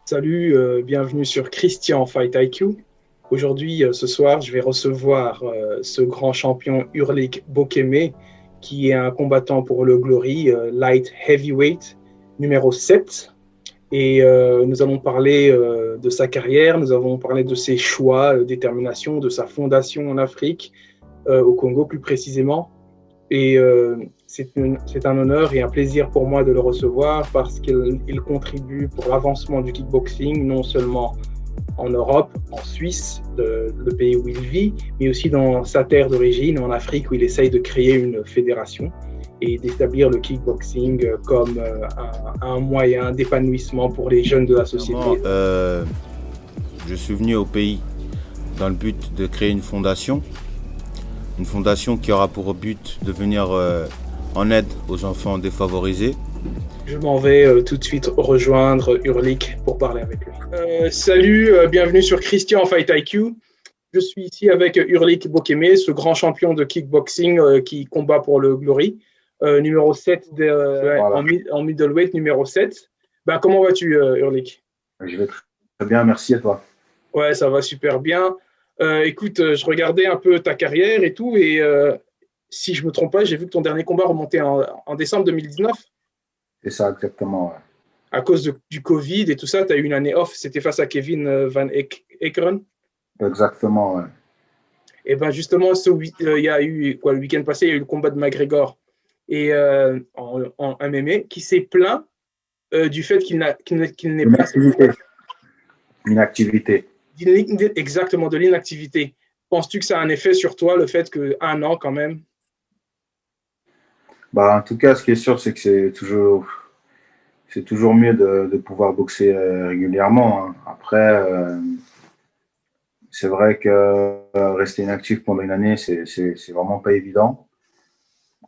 Salut, bienvenue sur Christian Fight IQ. Aujourd'hui, ce soir, je vais recevoir ce grand champion Hurlik Bokeme, qui est un combattant pour le Glory, Light Heavyweight, numéro 7. Et nous allons parler de sa carrière, nous allons parler de ses choix, détermination, de sa fondation en Afrique, au Congo plus précisément. Et c'est un honneur et un plaisir pour moi de le recevoir parce qu'il contribue pour l'avancement du kickboxing, non seulement en Europe, en Suisse, le pays où il vit, mais aussi dans sa terre d'origine, en Afrique, où il essaye de créer une fédération et d'établir le kickboxing comme un moyen d'épanouissement pour les jeunes de la société. Je suis venu au pays dans le but de créer une fondation qui aura pour but de venir en aide aux enfants défavorisés. Je m'en vais tout de suite rejoindre Hurlik pour parler avec lui. Salut, bienvenue sur Christian Fight IQ. Je suis ici avec Hurlik Bokeme, ce grand champion de kickboxing qui combat pour le Glory, numéro 7 voilà. en middleweight, numéro 7. Ben, comment vas-tu, Hurlik? Je vais très bien, merci à toi. Ouais, ça va super bien. Écoute, je regardais un peu ta carrière et tout, et si je ne me trompe pas, j'ai vu que ton dernier combat remontait en décembre 2019. C'est ça, exactement. Ouais. À cause du Covid et tout ça, tu as eu une année off. C'était face à Kevin Van Ekeren. Exactement, ouais. Et bien justement, il y a eu, le week-end passé, il y a eu le combat de McGregor et, en MMA qui s'est plaint du fait qu'il n'ait pas... Inactivité. Exactement, de l'inactivité. Penses-tu que ça a un effet sur toi, le fait qu'un an quand même? En tout cas, ce qui est sûr, c'est que c'est toujours mieux de pouvoir boxer régulièrement. Hein. Après, c'est vrai que rester inactif pendant une année, c'est vraiment pas évident.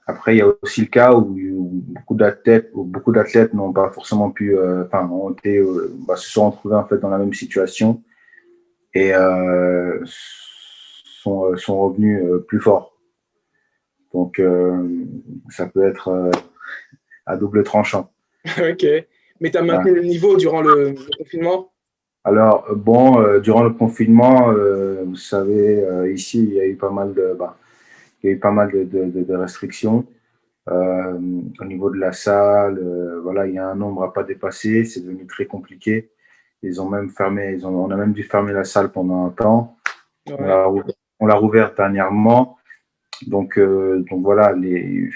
Après, il y a aussi le cas où beaucoup d'athlètes n'ont pas forcément pu, se sont retrouvés en fait dans la même situation et sont revenus plus forts. Donc, ça peut être à double tranchant. Ok. Mais tu as maintenu le niveau durant le confinement? Alors, durant le confinement, vous savez, ici, il y a eu pas mal de restrictions. Au niveau de la salle, voilà, il y a un nombre à pas dépasser. C'est devenu très compliqué. On a même dû fermer la salle pendant un temps. Ouais. On l'a rouverte dernièrement. Donc voilà, ils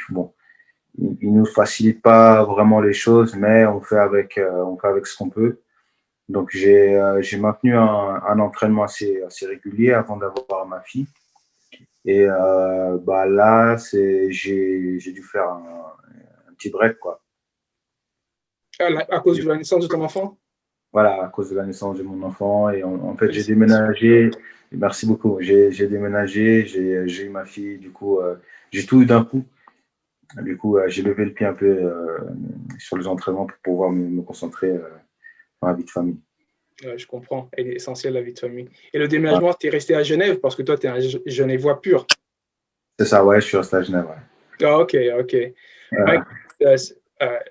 nous facilitent pas vraiment les choses, mais on fait avec ce qu'on peut. Donc j'ai maintenu un entraînement assez régulier avant d'avoir ma fille. Et là, j'ai dû faire un petit break, quoi. À cause de la naissance de ton enfant? Voilà, à cause de la naissance de mon enfant. Et en fait, j'ai déménagé. Merci beaucoup. J'ai déménagé, j'ai eu ma fille. Du coup, j'ai tout eu d'un coup. Du coup, j'ai levé le pied un peu sur les entraînements pour pouvoir me concentrer dans la vie de famille. Ouais, je comprends. Elle est essentielle, la vie de famille. Et le déménagement, tu es resté à Genève parce que toi, tu es un Genevois pur. C'est ça, ouais, je suis resté à Genève. Ouais. Ah, ok. Ouais,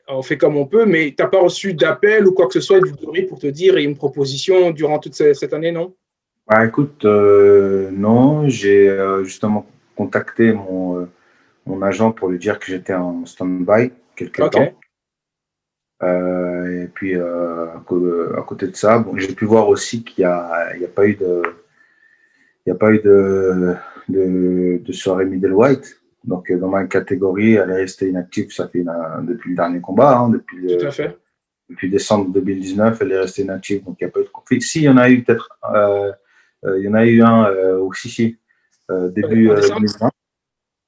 on fait comme on peut, mais tu n'as pas reçu d'appel ou quoi que ce soit du Glory pour te dire une proposition durant toute cette année, non? Écoute, non, j'ai justement contacté mon agent pour lui dire que j'étais en stand-by quelques temps. Et puis, à côté de ça, j'ai pu voir aussi qu'il n'y a pas eu de soirée middleweight. Donc, dans ma catégorie, elle est restée inactive, ça fait depuis le dernier combat, hein, Tout à fait. Depuis décembre 2019, elle est restée inactive, donc il n'y a pas eu de conflit. Si, il y en a eu peut-être, il y en a eu un aussi, début 2020.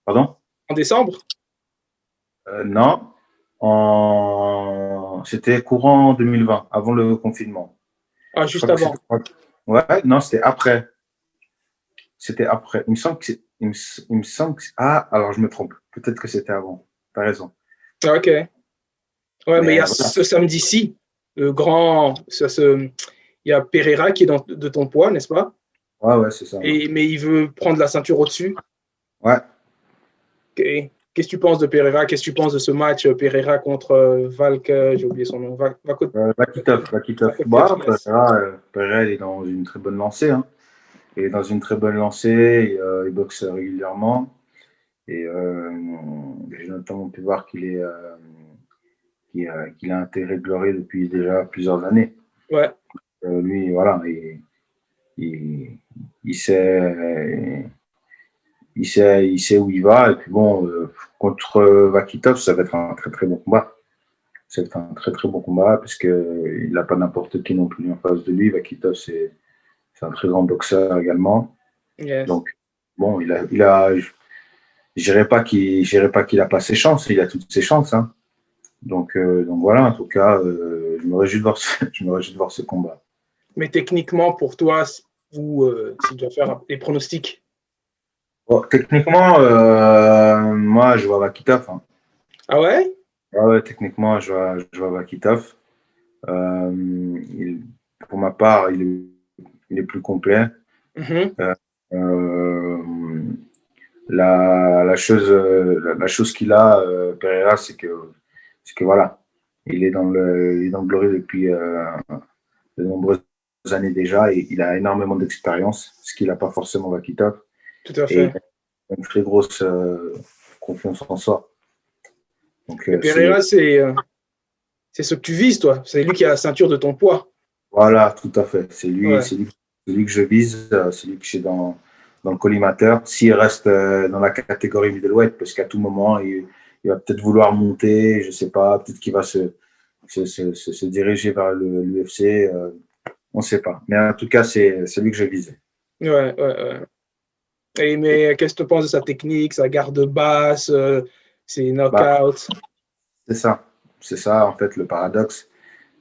Pardon? En décembre? Non, c'était courant 2020, avant le confinement. Ah, juste avant. Ouais, non, c'était après. C'était après. Il me semble que. Ah, alors je me trompe. Peut-être que c'était avant. T'as raison. Ah, ok. Ouais, mais il y a ce samedi-ci, le grand. Il y a Pereira qui est de ton poids, n'est-ce pas? Ouais, c'est ça. Mais il veut prendre la ceinture au-dessus. Ouais. Ok. Qu'est-ce que tu penses de Pereira? Qu'est-ce que tu penses de ce match Pereira contre Valk, j'ai oublié son nom, Vakitov. Bah, Pereira, il est dans une très bonne lancée. Hein. Il est dans une très bonne lancée. Il boxe régulièrement. Et j'ai notamment pu voir qu'il a intégré Glory depuis déjà plusieurs années. Ouais. Lui, voilà, il sait, il sait où il va. Et puis bon, contre Vakitov, ça va être un très très bon combat. Ça va être un très très bon combat parce qu'il n'a pas n'importe qui non plus en face de lui. Vakitov, c'est un très grand boxeur également. Yes. Donc, bon, je dirais pas qu'il n'a pas ses chances. Il a toutes ses chances. Hein. Donc voilà, en tout cas, je me réjouis de voir je me réjouis de voir ce combat. Mais techniquement, pour toi, si tu dois faire les pronostics. Bon, techniquement, moi, je vois Vakitov. Hein. Ah ouais? Ah ouais, techniquement, je vois Vakitov. Pour ma part, il est plus complet. Mm-hmm. La chose qu'il a, Pereira, c'est que voilà, il est dans le Glory depuis de nombreuses années déjà et il a énormément d'expérience, ce qu'il n'a pas forcément Vakitov. Tout à Et fait. il a une très grosse confiance en soi. Donc, Pereira, c'est ce que tu vises, toi. C'est lui qui a la ceinture de ton poids. Voilà, tout à fait. C'est lui, Ouais. c'est lui que je vise, c'est lui que j'ai dans le collimateur. S'il reste dans la catégorie middleweight, parce qu'à tout moment, il va peut-être vouloir monter, je ne sais pas, peut-être qu'il va se diriger vers l'UFC, on ne sait pas. Mais en tout cas, c'est lui que je visais. Ouais. Mais qu'est-ce que tu penses de sa technique, sa garde basse, ses knockouts? C'est ça, en fait, le paradoxe.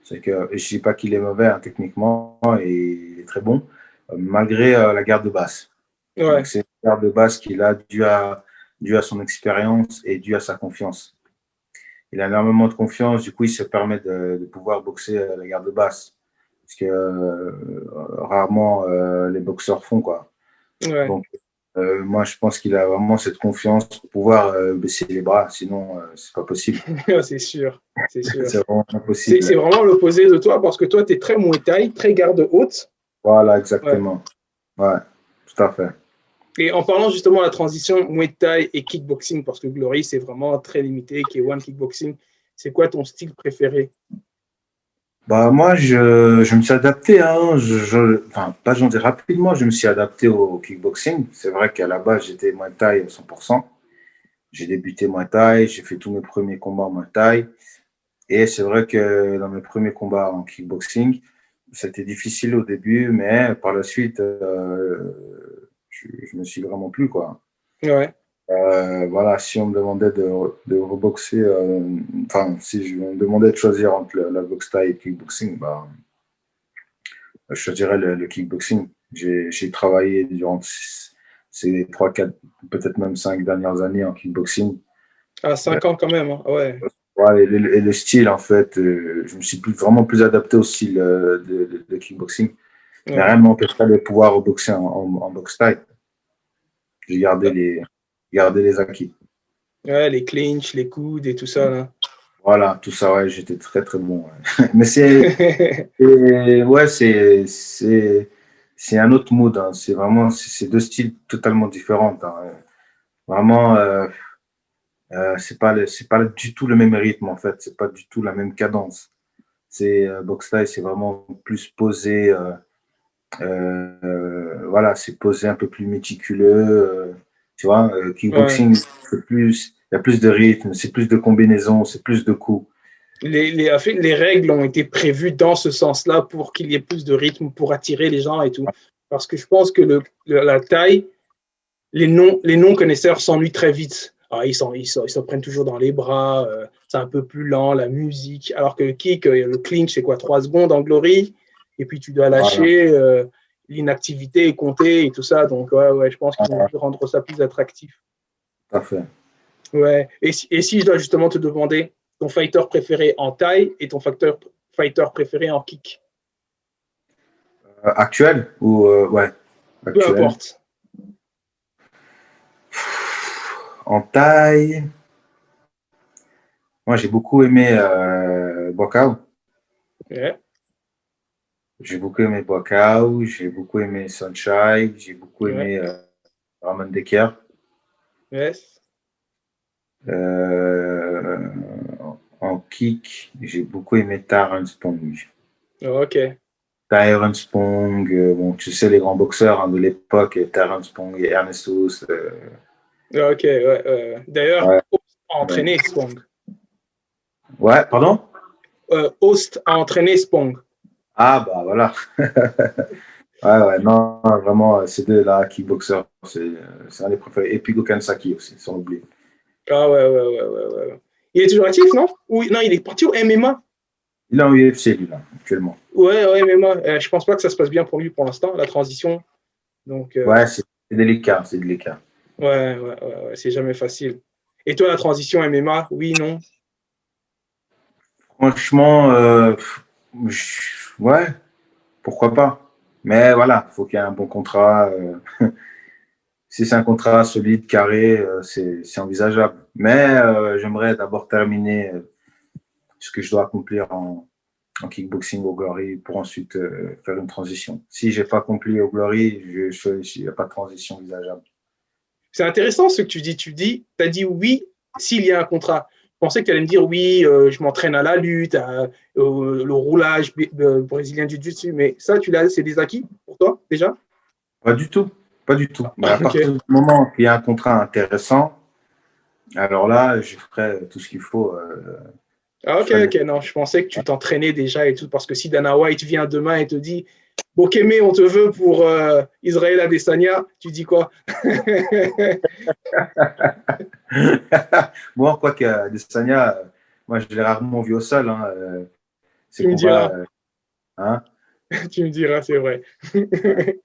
C'est que je ne dis pas qu'il est mauvais hein, techniquement, et il est très bon, malgré la garde basse. Ouais. Donc, c'est une garde basse qu'il a dû à son expérience et dû à sa confiance. Il a énormément de confiance, du coup, il se permet de pouvoir boxer la garde basse. Parce que rarement les boxeurs font, quoi. Ouais. Donc, moi, je pense qu'il a vraiment cette confiance pour pouvoir baisser les bras, sinon, c'est pas possible. C'est sûr. C'est vraiment impossible. C'est vraiment l'opposé de toi parce que toi, tu es très Muay Thai, très garde haute. Voilà, exactement. Ouais, tout à fait. Et en parlant justement de la transition Muay Thai et kickboxing, parce que Glory, c'est vraiment très limité, K1 kickboxing, c'est quoi ton style préféré? Bah, moi, je me suis adapté. Hein. Enfin, pas j'en dis rapidement, je me suis adapté au kickboxing. C'est vrai qu'à la base, j'étais Muay Thai 100%. J'ai débuté Muay Thai, j'ai fait tous mes premiers combats en Muay Thai. Et c'est vrai que dans mes premiers combats en kickboxing, c'était difficile au début, mais par la suite, je me suis vraiment plu, quoi. Ouais. Voilà, si on me demandait de reboxer, enfin, si on me demandait de choisir entre la boxe Thai et le kickboxing, bah, je choisirais le kickboxing. J'ai travaillé durant ces 3, 4, peut-être même 5 dernières années en kickboxing. À 5 ans quand même, hein. Ouais. Ouais, et le style, en fait, je me suis vraiment plus adapté au style de kickboxing. Ouais. Mais rien ne m'empêcherait de pouvoir reboxer en boxe Thai. J'ai gardé les acquis. Ouais, les clinches, les coudes et tout ça, là. Voilà, tout ça, ouais, j'étais très très bon. Ouais. Mais c'est un autre mood. Hein. C'est vraiment, c'est deux styles totalement différents. Hein. Vraiment, c'est pas du tout le même rythme en fait. C'est pas du tout la même cadence. C'est boxe Thai, c'est vraiment plus posé. Voilà, c'est posé un peu plus méticuleux. Tu vois, kickboxing, il y a plus de rythme, c'est plus de combinaisons, c'est plus de coups. Les règles ont été prévues dans ce sens-là pour qu'il y ait plus de rythme, pour attirer les gens et tout. Parce que je pense que la taille, les non-connaisseurs s'ennuient très vite. Alors, ils se prennent toujours dans les bras, c'est un peu plus lent, la musique. Alors que le kick, le clinch, c'est quoi, 3 secondes en glory, et puis tu dois lâcher, l'inactivité est comptée et tout ça. Donc, ouais, je pense qu'ils ont dû rendre ça plus attractif. Tout à fait. Ouais. Et si je dois justement te demander ton fighter préféré en taille et ton fighter préféré en kick? Actuel ou ouais. Peu importe. En taille, Moi, j'ai beaucoup aimé Bokau. Ouais. J'ai beaucoup aimé Bokau, j'ai beaucoup aimé Sunshine, j'ai beaucoup Ouais. aimé Ramon Decker. Yes. Euh, en kick, j'ai beaucoup aimé Terrence Spong. Ok. Terrence Spong, bon, tu sais, les grands boxeurs de l'époque, Terrence Spong et Ernestus. Ok, ouais, ouais. D'ailleurs, Ouais, Host a ouais. entraîné Spong. Ouais, pardon? Host a entraîné Spong. Ah, bah voilà. Ouais, ouais, non, vraiment, ces deux-là, kickboxers, c'est un des préférés. Et puis Gokhan Saki aussi, sans oublier. Ah ouais, ouais, ouais, ouais, ouais. Il est toujours actif, non? Oui, non, il est parti au MMA. Il est en UFC, lui, là, actuellement. Ouais, ouais, MMA. Je pense pas que ça se passe bien pour lui pour l'instant, la transition. Donc, Ouais, c'est délicat, c'est délicat. ouais, ouais, ouais, ouais, c'est jamais facile. Et toi, la transition MMA, oui, non? Franchement, ouais, pourquoi pas. Mais voilà, il faut qu'il y ait un bon contrat. Si c'est un contrat solide, carré, c'est envisageable. Mais j'aimerais d'abord terminer ce que je dois accomplir en kickboxing au Glory pour ensuite faire une transition. Si j'ai pas accompli au Glory, il n'y a pas de transition envisageable. C'est intéressant ce que tu dis. Tu as dit oui s'il y a un contrat. Je pensais que tu allais me dire oui, je m'entraîne à la lutte, le roulage brésilien du jiu-jitsu, mais ça, c'est des acquis pour toi déjà? Pas du tout, pas du tout. Mais à Ok. partir du moment qu'il y a un contrat intéressant, alors là, je ferai tout ce qu'il faut. Ah, Je ok, ferai ok, non, je pensais que tu t'entraînais déjà et tout, parce que si Dana White vient demain et te dit Bokeme, on te veut pour Israël Adesanya, tu dis quoi? Bon, quoi que Desania, moi, je l'ai rarement vu au sol. Hein, ses Tu me combats, diras, hein. tu me diras, c'est vrai. Ouais.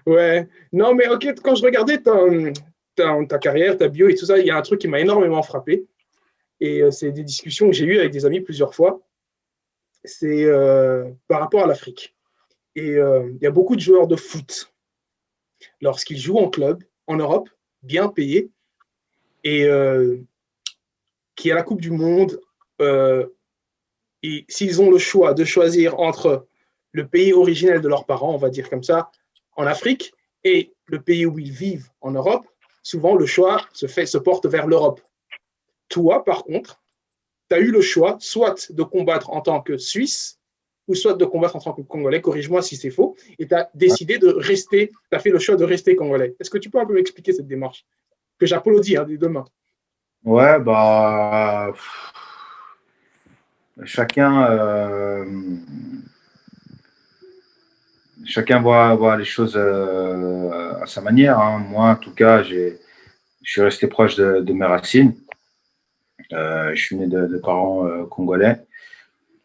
Ouais, non, mais ok, quand je regardais ta carrière, ta bio et tout ça, il y a un truc qui m'a énormément frappé. Et c'est des discussions que j'ai eues avec des amis plusieurs fois. C'est par rapport à l'Afrique. Et il y a beaucoup de joueurs de foot, lorsqu'ils jouent en club, en Europe, bien payés, et qui à la Coupe du Monde, euh, et s'ils ont le choix de choisir entre le pays originel de leurs parents, on va dire comme ça, en Afrique, et le pays où ils vivent en Europe, souvent le choix se porte vers l'Europe. Toi, par contre, tu as eu le choix soit de combattre en tant que Suisse, ou soit de combattre en tant que Congolais, corrige-moi si c'est faux, et tu as décidé de rester, tu as fait le choix de rester Congolais. Est-ce que tu peux un peu m'expliquer cette démarche? Que j'applaudis des deux mains. Ouais, bah, chacun, chacun voit les choses à sa manière. Hein. Moi, en tout cas, je suis resté proche de mes racines. Je suis né de parents congolais,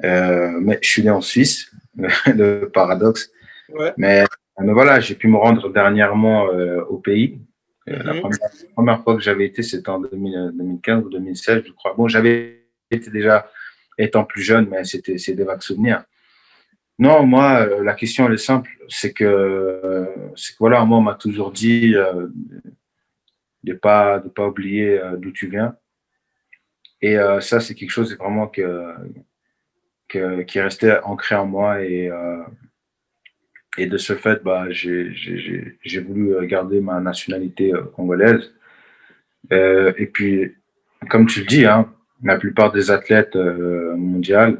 mais je suis né en Suisse, le paradoxe. Ouais. Mais, mais voilà, j'ai pu me rendre dernièrement au pays. La Mhm. première fois que j'avais été, c'était en 2015 ou 2016, je crois. Bon, j'avais été déjà étant plus jeune, mais c'est des vagues souvenirs. Non, moi, la question, elle est simple. C'est que voilà, moi, on m'a toujours dit de pas oublier d'où tu viens. Et ça, c'est quelque chose vraiment qui est resté ancré en moi. Et de ce fait, bah, j'ai voulu garder ma nationalité congolaise. Et puis, comme tu le dis, hein, la plupart des athlètes mondiaux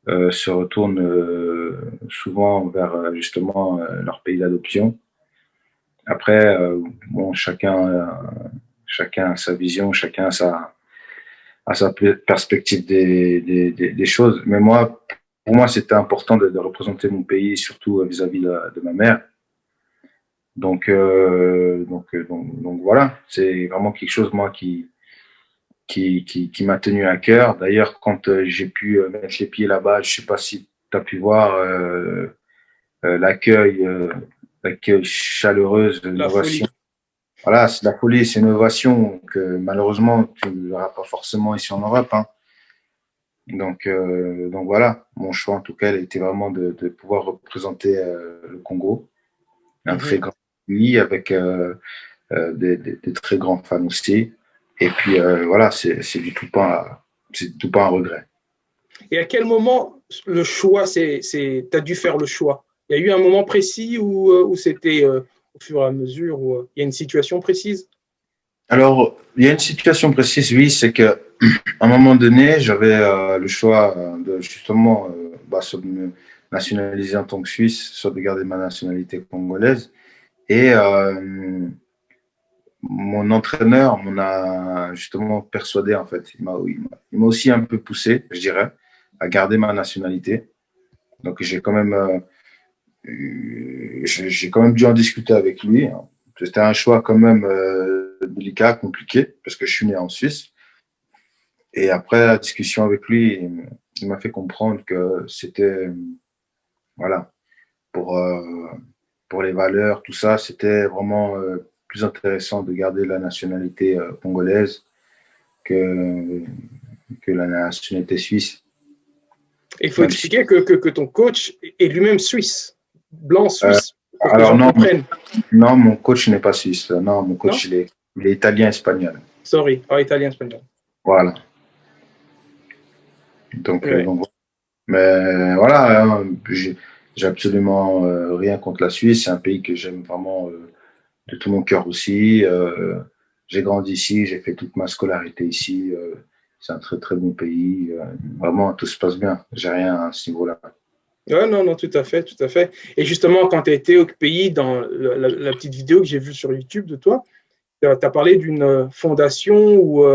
se retournent souvent vers justement leur pays d'adoption. Après, bon, chacun a sa vision, chacun a sa perspective des choses. Mais moi, pour moi, c'était important de représenter mon pays, surtout vis-à-vis de ma mère. Donc voilà, c'est vraiment quelque chose, moi, qui m'a tenu à cœur. D'ailleurs, quand j'ai pu mettre les pieds là-bas, je ne sais pas si tu as pu voir euh, l'accueil, euh, l'accueil chaleureuse, La l'innovation. folie. Voilà, c'est la folie, c'est une innovation que malheureusement, tu ne verras pas forcément ici en Europe. Hein. Donc voilà, mon choix en tout cas, il était vraiment de pouvoir représenter le Congo, un très Mhm. grand pays avec des très grands fans aussi. Et puis voilà, c'est du tout pain c'est tout pas un regret. Et à quel moment le choix, tu as dû faire le choix? Il y a eu un moment précis où c'était au fur et à mesure, où il y a une situation précise? Alors, il y a une situation précise, oui, c'est que à un moment donné, j'avais le choix de justement soit de me nationaliser en tant que Suisse, soit de garder ma nationalité congolaise. Et mon entraîneur m'en a justement persuadé, en fait. Il m'a aussi un peu poussé, je dirais, à garder ma nationalité. Donc, j'ai quand même dû en discuter avec lui. C'était un choix quand même délicat, compliqué, parce que je suis né en Suisse. Et après la discussion avec lui, il m'a fait comprendre que c'était, voilà, pour, euh, pour les valeurs, tout ça, c'était vraiment plus intéressant de garder la nationalité congolaise que, que la nationalité suisse. Il faut expliquer que ton coach est lui-même suisse, blanc suisse, pour que les alors gens comprennent. Non, mon coach n'est pas suisse. Non, mon coach, Non? il est italien-espagnol. Sorry, italien, espagnol. Voilà. Donc, Ouais. mais voilà, hein, j'ai absolument rien contre la Suisse. C'est un pays que j'aime vraiment de tout mon cœur aussi. J'ai grandi ici, j'ai fait toute ma scolarité ici. C'est un très très bon pays. Vraiment, tout se passe bien. J'ai rien à ce niveau-là. Ouais, non, non, tout à fait, tout à fait. Et justement, quand tu as été au pays, dans la petite vidéo que j'ai vue sur YouTube de toi, tu as parlé d'une fondation où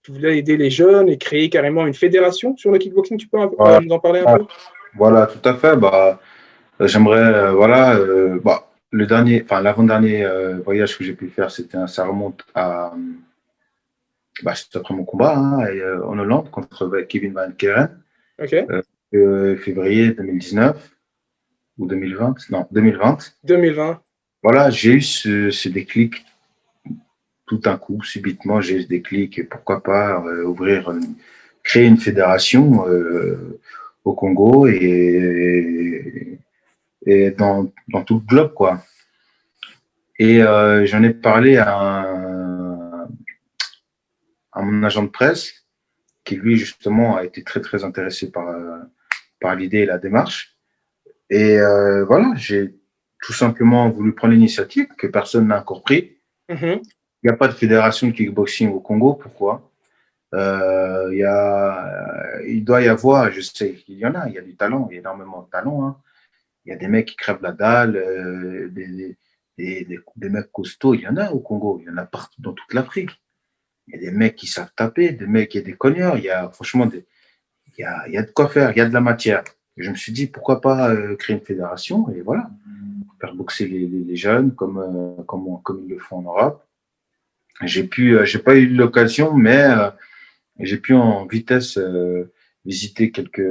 tu voulais aider les jeunes et créer carrément une fédération sur le kickboxing. Tu peux Voilà, nous en parler un peu? voilà, tout à fait. Bah, j'aimerais, voilà, le dernier, enfin l'avant-dernier voyage que j'ai pu faire, ça remonte à, c'était après mon combat hein, en Hollande contre Kevin Van Keren, OK. février 2019 ou 2020, non 2020. 2020. Voilà, j'ai eu ce déclic tout d'un coup, subitement, j'ai eu ce déclic. Et pourquoi pas créer une fédération au Congo et dans tout le globe, quoi. Et j'en ai parlé à mon agent de presse, qui lui, justement, a été très, très intéressé par l'idée et la démarche. Et voilà, j'ai tout simplement voulu prendre l'initiative que personne n'a encore pris. Mm-hmm. Il n'y a pas de fédération de kickboxing au Congo. Pourquoi il doit y avoir, je sais qu'il y en a, il y a du talent, il y a énormément de talent. Hein. Il y a des mecs qui crèvent la dalle, des mecs costauds, il y en a au Congo, il y en a partout dans toute l'Afrique. Il y a des mecs qui savent taper, des mecs, il y a des cogneurs, il y a franchement, il y a de quoi faire, il y a de la matière. Et je me suis dit, pourquoi pas créer une fédération et voilà, faire boxer les jeunes comme ils le font en Europe. J'ai pas eu l'occasion, mais j'ai pu en vitesse visiter quelques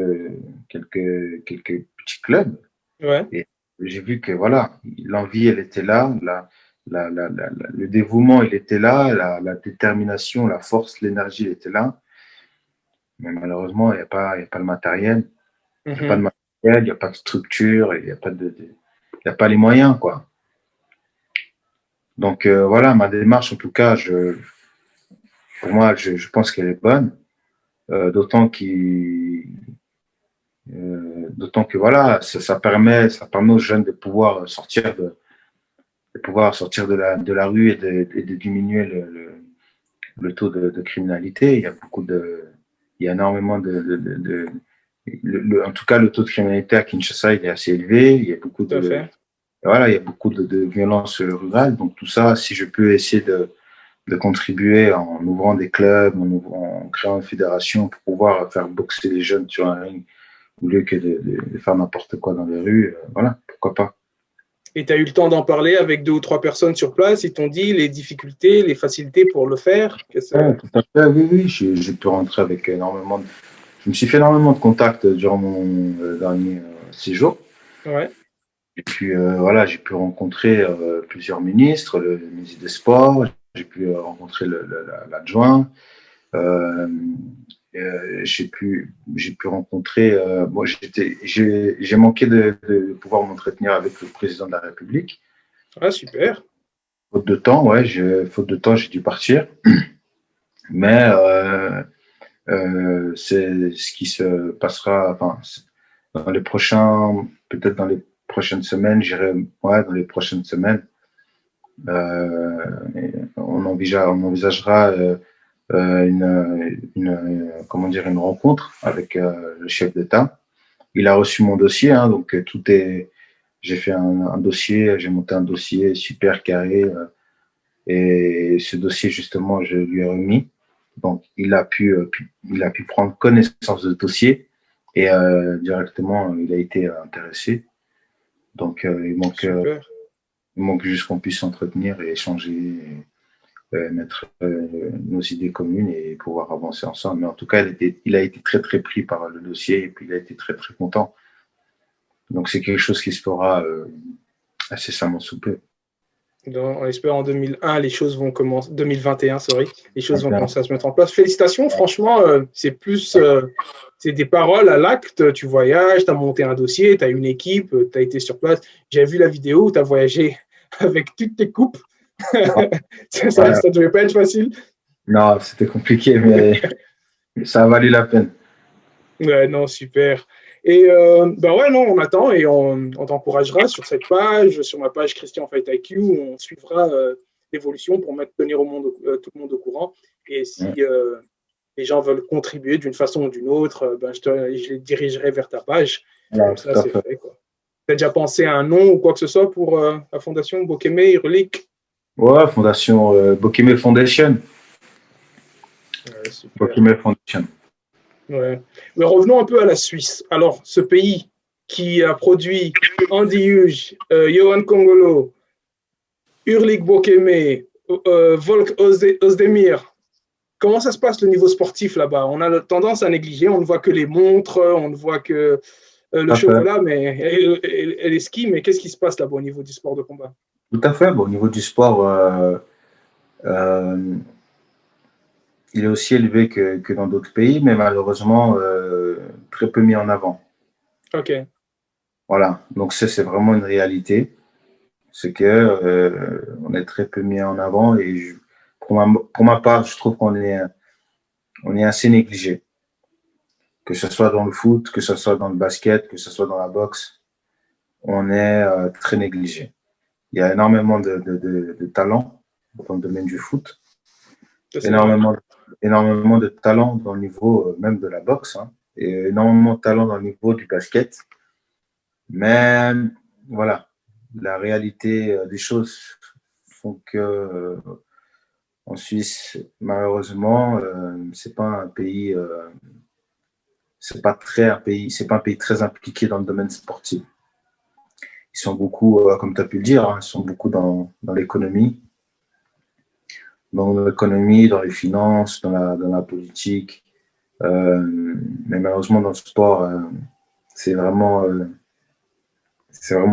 petits clubs. Ouais. Et j'ai vu que voilà, l'envie, elle était là, le dévouement, il était là, la détermination, la force, l'énergie, elle était là. Mais malheureusement, il n'y a pas le matériel. Il n'y a pas de matériel, il n'y a pas de structure, il n'y a pas les moyens, quoi. Donc voilà, ma démarche, en tout cas, pour moi, je pense qu'elle est bonne. D'autant que voilà, ça permet aux jeunes de pouvoir sortir de la rue et de diminuer le taux de criminalité. Il y a énormément en tout cas, le taux de criminalité à Kinshasa, il est assez élevé. Il y a beaucoup il y a beaucoup de violences rurales. Donc tout ça, si je peux essayer de contribuer en ouvrant des clubs, en créant une fédération pour pouvoir faire boxer les jeunes sur un ring au lieu que de faire n'importe quoi dans les rues, voilà, pourquoi pas. Et tu as eu le temps d'en parler avec 2 ou 3 personnes sur place. Ils t'ont dit les difficultés, les facilités pour le faire. Ouais, tout à fait, oui, j'ai pu rentrer avec énormément de... Je me suis fait énormément de contacts durant mon dernier séjour. Ouais. Et puis voilà, j'ai pu rencontrer plusieurs ministres, le ministre des Sports, j'ai pu rencontrer l'adjoint, j'ai pu rencontrer. J'ai manqué de pouvoir m'entretenir avec le président de la République. Ah, super. Faute de temps, ouais, j'ai dû partir. Mais C'est ce qui se passera, enfin, dans les prochains, peut-être dans les prochaines semaines, j'irai, ouais, dans les prochaines semaines, on envisagera comment dire, une rencontre avec le chef d'État. Il a reçu mon dossier, hein, donc tout est. J'ai fait un dossier, j'ai monté un dossier super carré, et ce dossier justement, je lui ai remis. Donc il a pu prendre connaissance de ce dossier et directement il a été intéressé. Donc il manque juste qu'on puisse s'entretenir et échanger. Mettre nos idées communes et pouvoir avancer ensemble. Mais en tout cas, il a été très, très pris par le dossier et puis il a été très, très content. Donc, c'est quelque chose qui se fera incessamment sous peu. On espère en 2001, les choses vont commencer, 2021, sorry, les choses vont commencer à se mettre en place. Félicitations, franchement, c'est plus, c'est des paroles à l'acte. Tu voyages, tu as monté un dossier, tu as une équipe, tu as été sur place. J'ai vu la vidéo où tu as voyagé avec toutes tes coupes. Ça ne devait pas être facile. Non, c'était compliqué, mais ça a valu la peine. Ouais, non, super. Et ben ouais, non, on attend et on t'encouragera sur cette page, sur ma page Christian Fight IQ, on suivra l'évolution pour tenir tout le monde au courant. Et si les gens veulent contribuer d'une façon ou d'une autre, ben je les dirigerai vers ta page. Comme ça, c'est fait. Tu as déjà pensé à un nom ou quoi que ce soit pour la fondation Bokeme Urlik? Ouais, fondation Bokeme Foundation. Bokeme Foundation. Ouais. Mais revenons un peu à la Suisse. Alors, ce pays qui a produit Andy Hughes, Johan Kongolo, Urlik Bokeme, Volk Ozdemir, comment ça se passe le niveau sportif là-bas? On a tendance à négliger, on ne voit que les montres, on ne voit que le chocolat et les skis, mais qu'est-ce qui se passe là-bas au niveau du sport de combat? Tout à fait. Bon, au niveau du sport, il est aussi élevé que dans d'autres pays, mais malheureusement très peu mis en avant. Ok. Voilà, donc ça c'est vraiment une réalité, c'est que on est très peu mis en avant et pour ma part, je trouve qu'on est assez négligé, que ce soit dans le foot, que ce soit dans le basket, que ce soit dans la boxe, on est très négligé. Il y a énormément de talent dans le domaine du foot, énormément de talent dans le niveau même de la boxe, hein, et énormément de talent dans le niveau du basket. Mais voilà, la réalité des choses font que en Suisse, malheureusement, c'est pas un pays, c'est pas un pays très impliqué dans le domaine sportif. Ils sont beaucoup, comme tu as pu le dire, hein, ils sont beaucoup dans l'économie, dans les finances, dans la politique. Mais malheureusement, dans le sport, c'est vraiment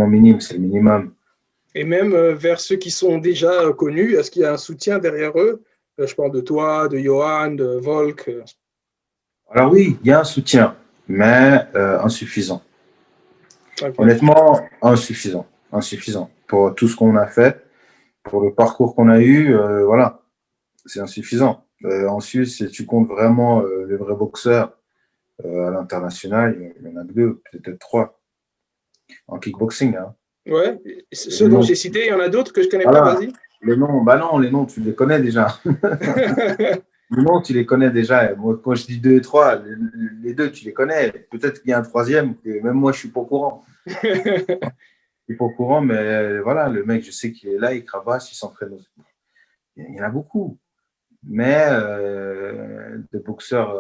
minime, c'est le minimum. Et même vers ceux qui sont déjà connus, est-ce qu'il y a un soutien derrière eux? Je parle de toi, de Johan, de Volk. Alors oui, il y a un soutien, mais insuffisant. Okay. Honnêtement, insuffisant. Pour tout ce qu'on a fait, pour le parcours qu'on a eu, voilà, c'est insuffisant. En Suisse, si tu comptes vraiment les vrais boxeurs à l'international, il y en a 2, peut-être 3 en kickboxing. Hein. Ouais, ceux dont j'ai cités, il y en a d'autres que je ne connais pas, vas-y. Les noms, tu les connais déjà. Les noms, tu les connais déjà. Moi, quand je dis 2 et 3, les 2, tu les connais. Peut-être qu'il y a un 3e, que même moi, je ne suis pas au courant. Je ne suis pas au courant, mais voilà, le mec, je sais qu'il est là, il cravache, il s'entraîne. Il y en a beaucoup. Mais des boxeurs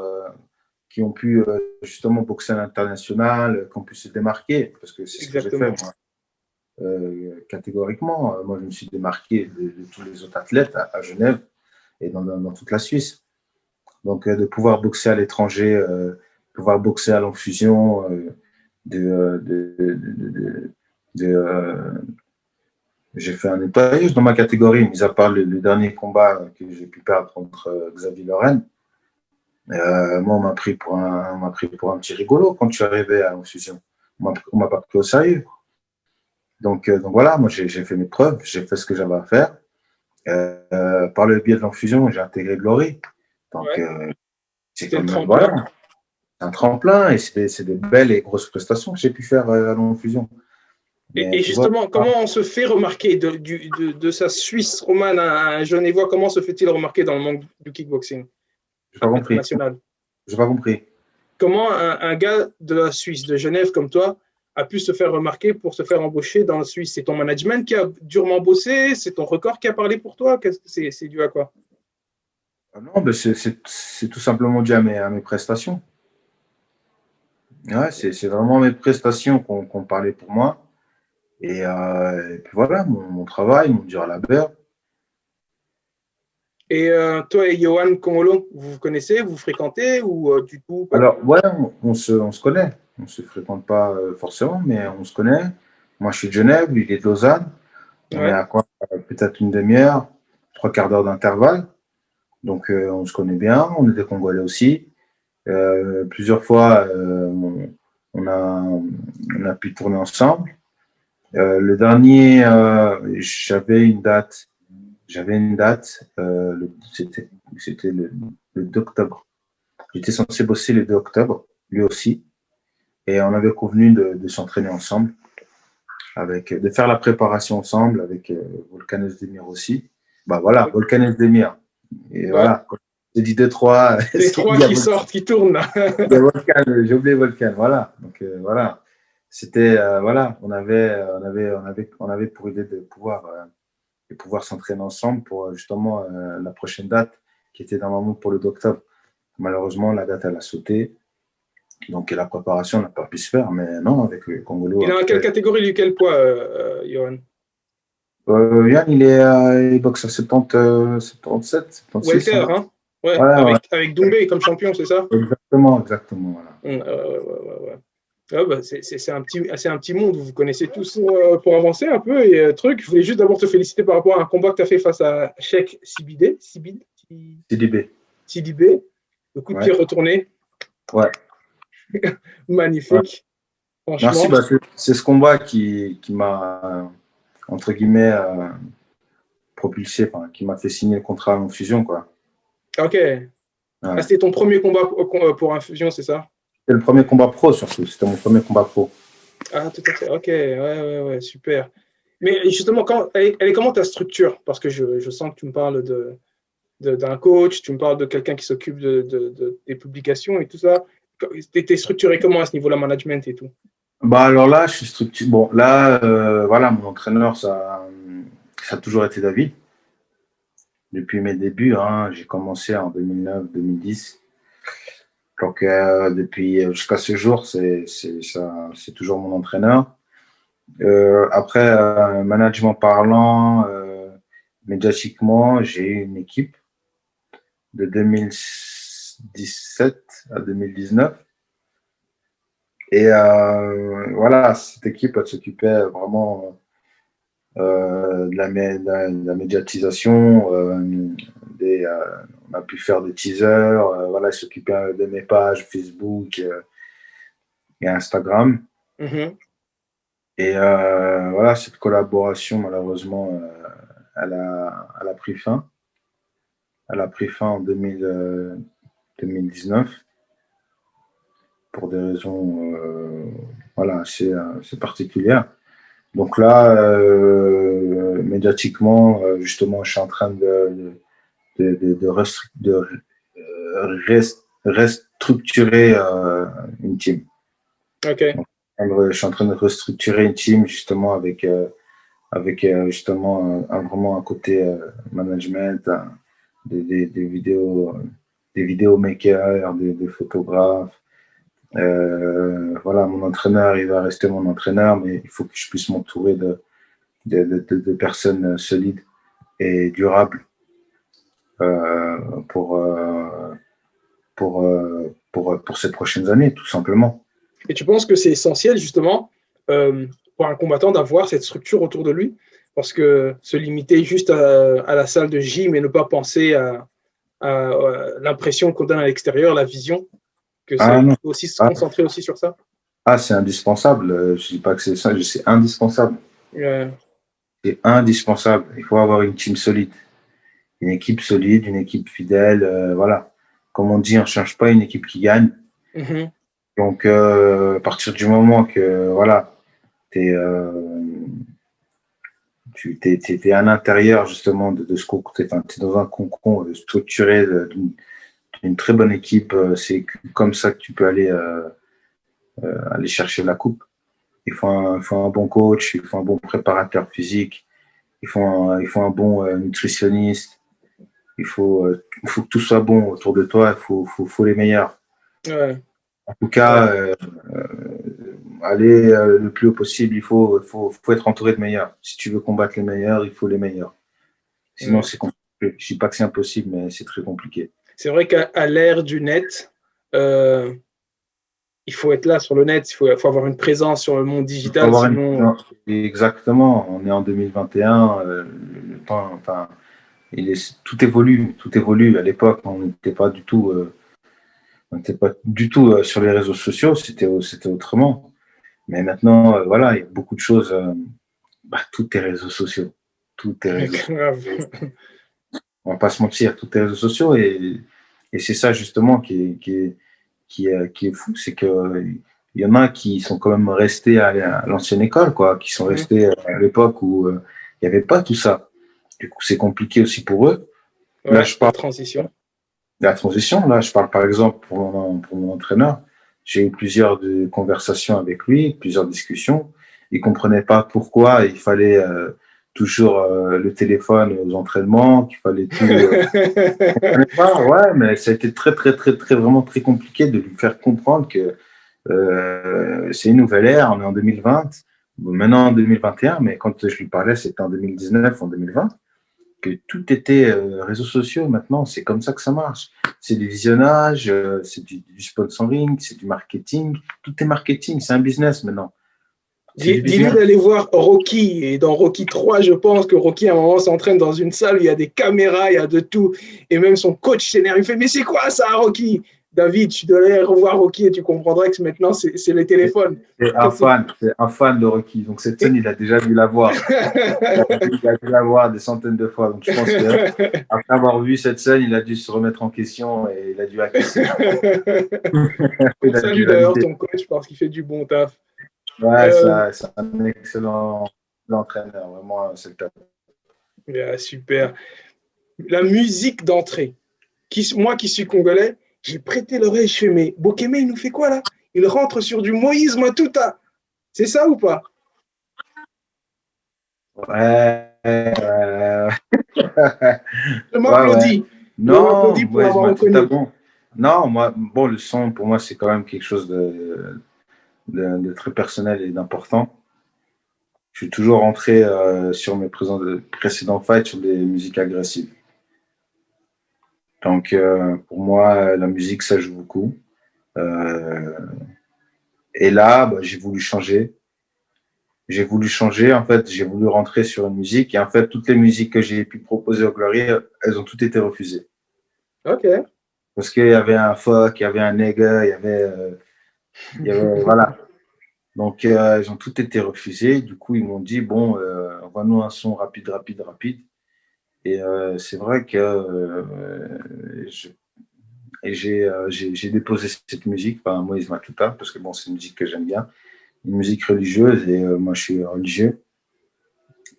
qui ont pu justement boxer à l'international, qui ont pu se démarquer, parce que c'est ce que j'ai fait, moi. Catégoriquement, moi, je me suis démarqué de tous les autres athlètes à Genève et dans toute la Suisse. Donc, de pouvoir boxer à l'étranger, pouvoir boxer à l'Enfusion, j'ai fait un nettoyage dans ma catégorie, mis à part le dernier combat que j'ai pu perdre contre Xavier Lorraine. Moi, on m'a pris pour un petit rigolo quand je suis arrivé à l'Enfusion. On m'a pas pris au sérieux. Donc voilà, moi j'ai fait mes preuves, j'ai fait ce que j'avais à faire. Par le biais de l'Enfusion, j'ai intégré Glory. Donc C'est C'est le comme, tremplin. voilà, un tremplin et c'est des belles et grosses prestations que j'ai pu faire à Lyon-Fusion. Mais Et tu vois, justement, comment on se fait remarquer de sa Suisse romane à un Genevois, comment se fait-il remarquer dans le monde du kickboxing j'ai pas compris. international? J'ai pas compris. Comment un gars de la Suisse, de Genève comme toi, a pu se faire remarquer pour se faire embaucher dans la Suisse? C'est ton management qui a durement bossé? C'est ton record qui a parlé pour toi? C'est dû à quoi? Ah non, ben c'est tout simplement dû à mes prestations. Ouais, c'est vraiment mes prestations qu'on parlait pour moi. Et puis voilà, mon travail, mon dur labeur. Et toi et Johan Kongolo, vous vous connaissez, vous vous fréquentez ou du tout pas du Alors, tout? ouais, on se connaît. On ne se fréquente pas forcément, mais on se connaît. Moi, je suis de Genève, lui, il est de Lausanne. On est Ouais. à quoi? Peut-être une demi-heure, trois quarts d'heure d'intervalle. Donc, on se connaît bien. On est des Congolais aussi. Plusieurs fois, on a pu tourner ensemble. Le dernier, j'avais une date, c'était le 2 octobre. J'étais censé bosser le 2 octobre, lui aussi, et on avait convenu de s'entraîner ensemble, de faire la préparation ensemble avec Volkan Demir aussi. Bah voilà, Volkan Demir. Et Ouais. voilà, quand j'ai dit 2-3, Les trois il y a qui sortent, qui tournent là. Volcan, j'ai oublié Volcan, voilà. Donc voilà, c'était voilà, on avait pour idée de pouvoir s'entraîner ensemble pour justement la prochaine date qui était normalement pour le 2 octobre. Malheureusement, la date elle a sauté, donc la préparation n'a pas pu se faire. Mais non, avec le Congolo, Il en est en tout quelle cas. catégorie, lui, quel poids, Johan? Yann, il boxe à 70, 77, 76. Welter, Hein. hein? Ouais, Voilà, ouais. avec Doumbé comme champion, c'est ça? Exactement, exactement. Voilà. Ouais. Ah bah, c'est un petit monde, vous vous connaissez tous. Pour avancer un peu, et truc, je voulais juste d'abord te féliciter par rapport à un combat que tu as fait face à Sheikh CDB. Sidibé, le coup de pied Ouais. retourné, Ouais. Ouais. magnifique, Merci, franchement. bah, c'est ce combat qui m'a, entre guillemets, propulsé, qui m'a fait signer le contrat en fusion, quoi. Ok. Ah, Ouais. c'était ton premier combat pour Infusion, c'est ça? C'était le premier combat pro, surtout. C'était mon premier combat pro. Ah, tout à fait. Ok, ouais, super. Mais justement, elle est comment ta structure? Parce que je sens que tu me parles d'un coach, tu me parles de quelqu'un qui s'occupe des publications et tout ça. Tu es structuré comment à ce niveau-là, management et tout? Bah, alors là, je suis structuré. Bon, là, voilà, mon entraîneur, ça a toujours été David. Depuis mes débuts, hein, j'ai commencé en 2009-2010. Donc, depuis jusqu'à ce jour, c'est toujours mon entraîneur. Après, management parlant, médiatiquement, j'ai eu une équipe de 2017 à 2019. Et voilà, cette équipe, elle s'occupait vraiment de la médiatisation. On a pu faire des teasers. Voilà, elle s'occupait de mes pages Facebook et Instagram. Mhm. Et voilà, cette collaboration, malheureusement, elle a pris fin. Elle a pris fin en 2019 pour des raisons voilà, assez particulières. Donc là, médiatiquement, justement, je suis en train de restructurer une team. Ok. Donc, je suis en train de restructurer une team justement avec justement vraiment un côté management, des vidéomakers, des photographes. Voilà, mon entraîneur, il va rester mon entraîneur, mais il faut que je puisse m'entourer de personnes solides et durables euh, pour, euh, pour ces prochaines années, tout simplement. Et tu penses que c'est essentiel, justement, pour un combattant d'avoir cette structure autour de lui? Parce que se limiter juste à la salle de gym et ne pas penser à l'impression qu'on donne à l'extérieur, la vision, que Ah il non, faut aussi se ah, concentrer aussi sur ça? c'est indispensable. Je ne dis pas que c'est ça, c'est indispensable. Euh, C'est indispensable. Il faut avoir une team solide, une équipe solide, une équipe fidèle. Voilà. comme on dit, on ne change pas une équipe qui gagne. Mhm. Donc, à partir du moment que voilà, tu es à l'intérieur justement de ce cocon, tu es dans un cocon structuré d'une très bonne équipe, c'est comme ça que tu peux aller chercher la coupe. Il faut un bon coach, il faut un bon préparateur physique, il faut un bon nutritionniste, il faut que tout soit bon autour de toi, faut les meilleurs. Ouais. En tout cas, aller le plus haut possible, faut être entouré de meilleurs. Si tu veux combattre les meilleurs, il faut les meilleurs. Sinon, c'est compliqué. Je ne dis pas que c'est impossible, mais c'est très compliqué. C'est vrai qu'à l'ère du net, il faut être là sur le net, il faut avoir une présence sur le monde digital, sinon… Exactement, on est en 2021, le temps, enfin, tout évolue. À l'époque, on n'était pas du tout, sur les réseaux sociaux, c'était autrement. Mais maintenant, voilà, il y a beaucoup de choses, tout est réseaux sociaux. Tout est réseaux sociaux. On va pas se mentir, tout est réseaux sociaux et c'est ça justement qui est fou, c'est que il y en a qui sont quand même restés à l'ancienne école, quoi, qui sont restés à l'époque où il n'y avait pas tout ça. Du coup, c'est compliqué aussi pour eux. Ouais, là, je parle la transition. Là, je parle par exemple pour mon entraîneur. J'ai eu plusieurs conversations avec lui, plusieurs discussions. Il comprenait pas pourquoi il fallait toujours le téléphone aux entraînements, qu'il fallait tout. Ouais, mais ça a été vraiment très compliqué de lui faire comprendre que c'est une nouvelle ère. On est en 2020, maintenant en 2021, mais quand je lui parlais, c'était en 2019, en 2020, que tout était réseaux sociaux. Maintenant, c'est comme ça que ça marche. C'est du visionnage, c'est du sponsoring, c'est du marketing. Tout est marketing, c'est un business maintenant. Dis-lui d'aller voir Rocky. Et dans Rocky 3, je pense que Rocky, à un moment, s'entraîne dans une salle où il y a des caméras, il y a de tout. Et même son coach s'énerve. Il fait, mais c'est quoi ça, Rocky? David, tu dois aller revoir Rocky et tu comprendras que maintenant, c'est les téléphones. C'est un fan de Rocky. Donc, cette scène, il a déjà dû la voir. Il a dû la voir des centaines de fois. Donc, je pense qu'après avoir vu cette scène, il a dû se remettre en question et il a dû acquiescer. On salue d'ailleurs ton coach parce qu'il fait du bon taf. Ouais, c'est un excellent entraîneur. Vraiment, c'est le top. Yeah, super. La musique d'entrée. Moi qui suis congolais, j'ai prêté l'oreille, je fais, mais Bokeme, il nous fait quoi là? Il rentre sur du Moïse Matuta. C'est ça ou pas? Ouais. Je m'applaudis. Ouais. Non, Moïse Matuta, bon. Non, le son, pour moi, c'est quand même quelque chose de très personnel et d'important. Je suis toujours rentré sur mes précédents fights sur des musiques agressives. Donc, pour moi, la musique, ça joue beaucoup. Et là, j'ai voulu changer. En fait, j'ai voulu rentrer sur une musique. Et en fait, toutes les musiques que j'ai pu proposer au Glory, elles ont toutes été refusées. OK. Parce qu'il y avait un fuck, il y avait un nigga, il y avait voilà. Donc, ils ont toutes été refusées. Du coup, ils m'ont dit, bon, envoie-nous un son rapide. Et c'est vrai que j'ai déposé cette musique, par Moïse Matuta, parce que bon, c'est une musique que j'aime bien, une musique religieuse, et moi, je suis religieux.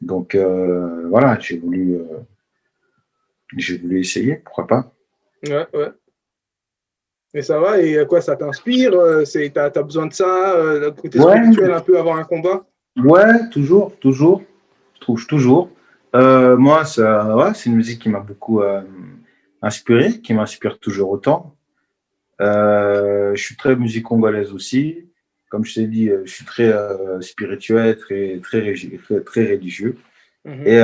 Donc, voilà, j'ai voulu essayer, pourquoi pas. Ouais. Et ça va, et quoi, ça t'inspire? T'as besoin de ça, le côté spirituel, un peu avant un combat? Ouais, toujours. Toujours. Moi, c'est une musique qui m'a beaucoup inspiré, qui m'inspire toujours autant. Je suis très musique congolaise aussi. Comme je t'ai dit, je suis très spirituel, très religieux. Et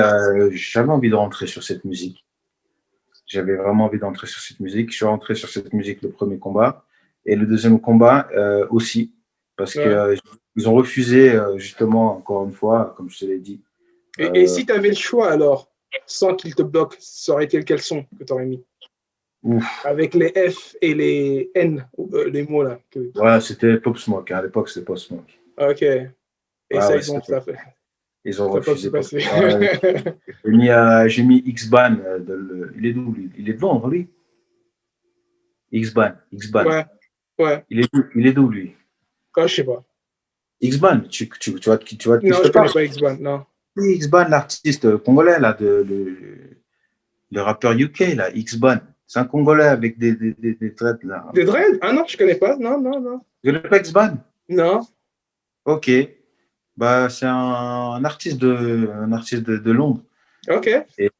j'avais envie de rentrer sur cette musique. J'avais vraiment envie d'entrer sur cette musique. Je suis rentré sur cette musique le premier combat. Et le deuxième combat aussi. Parce qu'ils ont refusé, justement, encore une fois, comme je te l'ai dit. Et si tu avais le choix, alors, sans qu'ils te bloquent, ça aurait été quel son que tu aurais mis? Ouf. Avec les F et les N, les mots là. Ouais, c'était Pop Smoke. À l'époque, c'était Pop Smoke. OK. Et ça, ils ont tout à fait. Ils ont refusé. J'ai mis X-Ban. Il est d'où, lui? Il est de Londres, lui? X-Ban. Ouais. Il est d'où, lui? Ah, je sais pas. X-Ban, tu vois de qui Non, je te je connais parle? pas X-Ban, non. Oui, X-Ban, l'artiste congolais, là, le rappeur UK, là, X-Ban. C'est un Congolais avec des traits, là. Des dreads? Ah non, je connais pas. Non, non, non. Tu connais pas X-Ban? Non. Ok. Bah, c'est un artiste de Londres. Ok. Et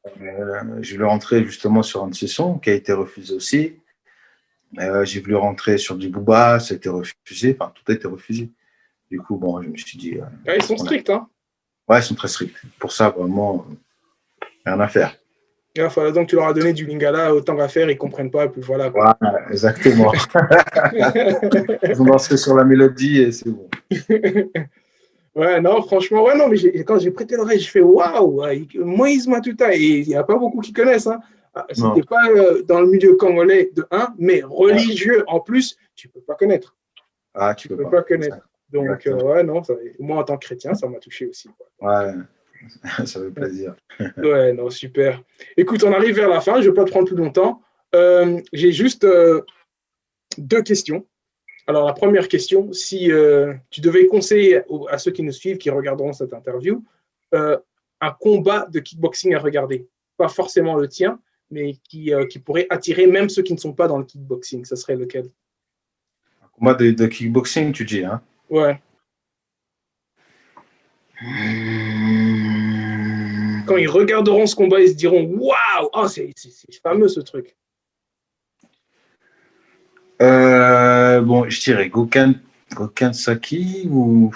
je voulais rentrer justement sur un de ses sons qui a été refusé aussi. J'ai voulu rentrer sur du Booba, ça a été refusé. Enfin, tout a été refusé. Du coup, bon, je me suis dit. Ah, ils sont stricts, hein. Ouais, ils sont très stricts. Pour ça, vraiment, rien à faire. Il fallait donc tu leur as donné du Lingala, autant à faire, ils comprennent pas, et puis voilà. Voilà, exactement. Ils ont dansé sur la mélodie et c'est bon. Ouais, non, franchement, ouais, non, mais quand j'ai prêté l'oreille, je fais waouh, Moïse Matuta, et il n'y a pas beaucoup qui connaissent, hein. C'était pas dans le milieu congolais de 1, mais religieux en plus, tu peux pas connaître. Ah, tu peux pas connaître. Donc, ouais, non, moi en tant que chrétien, ça m'a touché aussi. Quoi. Ouais, ça fait plaisir. Ouais, non, super. Écoute, on arrive vers la fin, je ne vais pas te prendre plus longtemps. J'ai juste 2 questions. Alors, la première question, si tu devais conseiller à ceux qui nous suivent, qui regarderont cette interview, un combat de kickboxing à regarder, pas forcément le tien, mais qui pourrait attirer même ceux qui ne sont pas dans le kickboxing, ce serait lequel? Un combat de kickboxing, tu dis, hein? Ouais. Quand ils regarderont ce combat, ils se diront waouh, oh, c'est fameux ce truc. Bon, je dirais Gokhan Saki ou.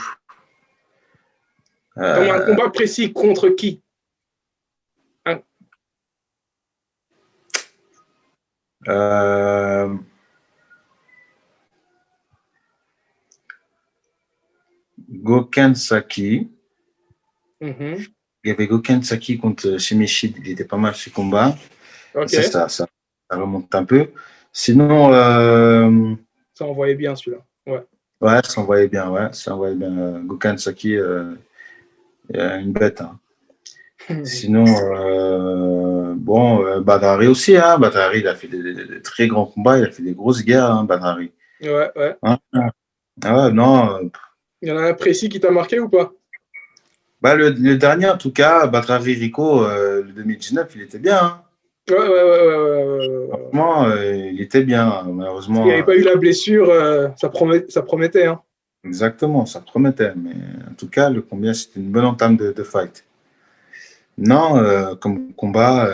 Comme un combat précis contre qui? Gokhan Saki. Il y avait Gokhan Saki contre Shimichid, il était pas mal ce combat. Okay. Ça remonte un peu. Sinon. Ça envoyait bien celui-là. Ouais, ça envoyait bien. Gokhan Saki, une bête. Hein. Sinon, Badrari aussi. Hein. Badrari, il a fait des très grands combats, il a fait des grosses guerres, hein, Badrari. Ouais. Hein? Ah ouais, non. Il y en a un précis qui t'a marqué ou pas? Le dernier, en tout cas, Badrari Rico, le 2019, il était bien. Hein. Ouais. Franchement, il était bien, malheureusement. Il n'y avait pas eu la blessure, ça promettait. Hein. Exactement, ça promettait. Mais en tout cas, le combat, c'était une bonne entame de fight. Non, comme combat,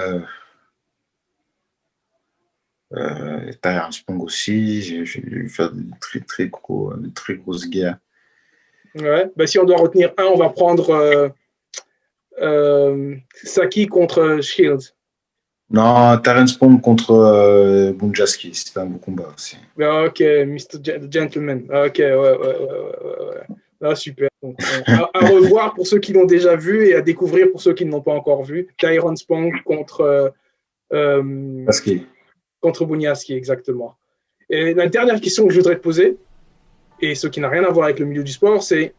Tyrone Spong aussi, j'ai dû faire de très grosses guerres. Ouais, si on doit retenir un, on va prendre Saki contre Shields. Non, Tyrone Spong contre Bunjaski, c'était un beau combat aussi. Ok, Mr. Gentleman. Ok, ouais. Ah, super. Donc, à revoir pour ceux qui l'ont déjà vu et à découvrir pour ceux qui ne l'ont pas encore vu. Tyrone Spong contre Bunjaski, exactement. Et la dernière question que je voudrais te poser, et ce qui n'a rien à voir avec le milieu du sport, c'est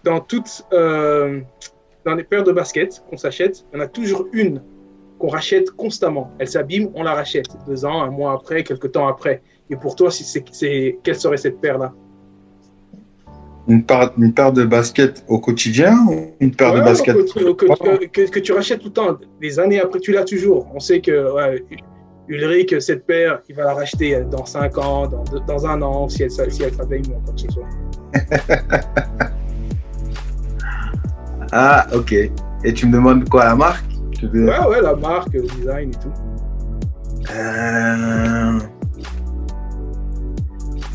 dans les paires de baskets qu'on s'achète, il y en a toujours une qu'on rachète constamment. Elle s'abîme, on la rachète 2 ans, 1 mois après, quelques temps après. Et pour toi, quelle serait cette paire-là? Une paire de baskets au quotidien ou une paire de baskets que tu rachètes tout le temps, des années après, tu l'as toujours. On sait que Ulrich, cette paire, il va la racheter dans 5 ans, dans 1 an, si elle s'abîme ou quoi que ce soit. Ah, ok. Et tu me demandes quoi, la marque? Ouais, la marque, le design et tout.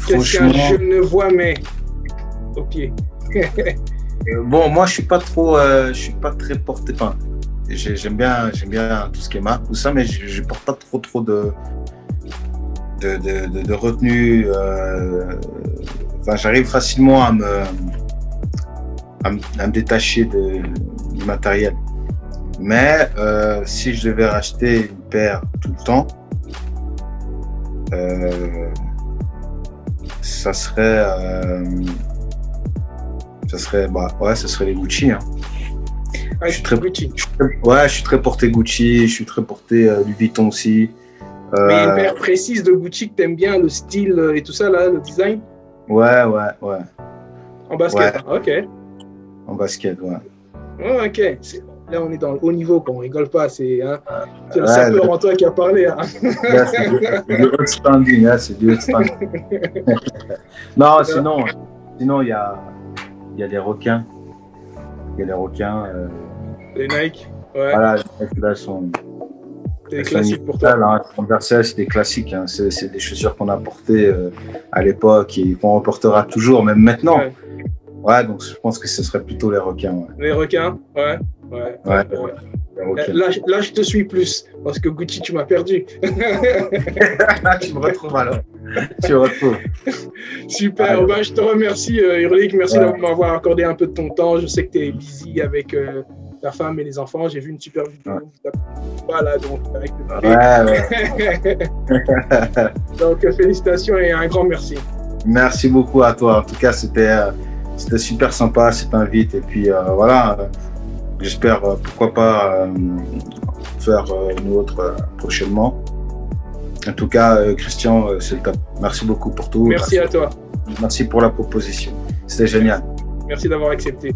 Qu'est-ce qu'un je ne vois mais au pied. Bon, moi je suis pas très porté. Enfin, j'aime bien tout ce qui est marque, tout ça, mais je porte pas trop de retenue. Enfin, j'arrive facilement à me détacher du matériel. Mais si je devais racheter une paire tout le temps, ça serait les Gucci. Hein. Je suis très Gucci. Je suis très porté Gucci, je suis très porté Louis Vuitton aussi. Mais il y a une paire précise de Gucci que t'aimes bien, le style et tout ça, là, le design? Ouais. En basket, Ouais. ok. En basket, ouais. Oh, ok. Là, on est dans le haut niveau, on rigole pas. C'est le Ouais, sapeur en toi qui a parlé. Hein. là, c'est du outstanding, hein, c'est du outstanding. Non, sinon, il y a les requins. Il y a les requins. Les Nike, ouais. Voilà, les mecs là sont. C'est des classiques pour toi. Hein, Converse, c'est des classiques. Hein. C'est des chaussures qu'on a portées à l'époque et qu'on reportera toujours, même maintenant. Ouais, donc je pense que ce serait plutôt les requins. Ouais. Les requins, ouais. Les requins. Là, je te suis plus, parce que Gucci, tu m'as perdu. Tu me retrouves alors. Tu me retrouves. Super, ben, je te remercie, Urlik. Merci de m'avoir accordé un peu de ton temps. Je sais que tu es busy avec ta femme et les enfants. J'ai vu une super vidéo. Voilà, donc avec le bébé. Donc, félicitations et un grand merci. Merci beaucoup à toi. En tout cas, c'était super sympa cette invite. Et puis voilà, j'espère pourquoi pas faire une autre prochainement. En tout cas, Christian, c'est le top. Merci beaucoup pour tout. Merci à toi. Merci pour la proposition. C'était génial. Merci d'avoir accepté.